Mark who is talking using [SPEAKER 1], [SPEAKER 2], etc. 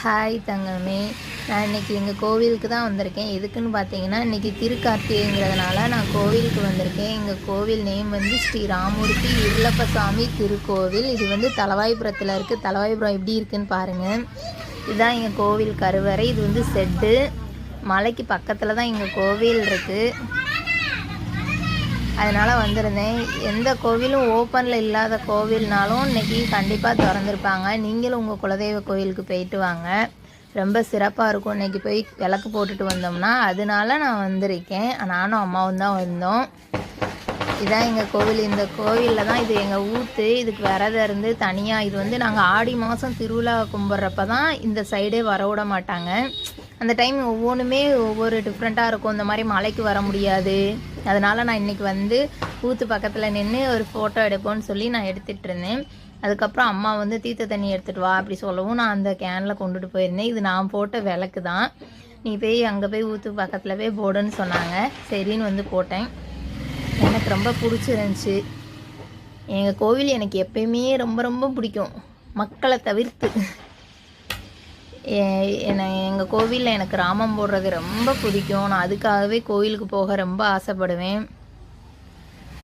[SPEAKER 1] Hi தங்கமே, நான் இன்றைக்கி எங்கள் கோவிலுக்கு தான் வந்திருக்கேன். எதுக்குன்னு பார்த்தீங்கன்னா, இன்றைக்கி திருக்கார்த்திகைங்கிறதுனால நான் கோவிலுக்கு வந்திருக்கேன். எங்கள் கோவில் நேம் வந்து ஸ்ரீ ராமூர்த்தி இருளப்பசாமி திருக்கோவில். இது வந்து தலவாய்புரத்தில் இருக்குது. தலவாய்புரம் எப்படி இருக்குதுன்னு பாருங்கள். இதுதான் எங்கள் கோவில் கருவறை. இது வந்து செட்டு. மலைக்கு பக்கத்தில் தான் எங்கள் கோவில் இருக்குது. அதனால் வந்திருந்தேன். எந்த கோவிலும் ஓப்பனில் இல்லாத கோவில்னாலும் இன்றைக்கி கண்டிப்பாக திறந்துருப்பாங்க. நீங்களும் உங்கள் குலதெய்வ கோவிலுக்கு போயிட்டு வாங்க. ரொம்ப சிறப்பாக இருக்கும். இன்றைக்கி போய் விளக்கு போட்டுட்டு வந்தோம்னா, அதனால நான் வந்திருக்கேன். நானும் அம்மாவும் தான் வந்தோம். இதுதான் எங்கள் கோவில். இந்த கோவிலில் தான் இது எங்கள் ஊற்று. இதுக்கு விரதம் இருந்து தனியாக இது வந்து நாங்கள் ஆடி மாதம் திருவிழா கும்பிட்றப்ப தான் இந்த சைடே வர விட மாட்டாங்க. அந்த டைம் ஒவ்வொன்றுமே ஒவ்வொரு டிஃப்ரெண்ட்டாக இருக்கும். இந்த மாதிரி மலைக்கு வர முடியாது. அதனால் நான் இன்றைக்கி வந்து ஊற்று பக்கத்தில் நின்று ஒரு ஃபோட்டோ எடுப்போன்னு சொல்லி நான் எடுத்துகிட்டு இருந்தேன். அதுக்கப்புறம் அம்மா வந்து தீர்த்த தண்ணி எடுத்துகிட்டு வா அப்படி சொல்லவும் நான் அந்த கேனில் கொண்டுட்டு போயிருந்தேன். இது நான் போட்ட விளக்கு தான். நீ போய் அங்கே போய் ஊற்று பக்கத்தில் போய் போடுன்னு சொன்னாங்க. சரின்னு வந்து போட்டேன். எனக்கு ரொம்ப பிடிச்சிருந்துச்சி. எங்கள் கோவில் எனக்கு எப்பயுமே ரொம்ப ரொம்ப பிடிக்கும், மக்களை தவிர்த்து. எங்கள் கோவிலில் எனக்கு ராமம் போடுறது ரொம்ப பிடிக்கும். நான் அதுக்காகவே கோவிலுக்கு போக ரொம்ப ஆசைப்படுவேன்.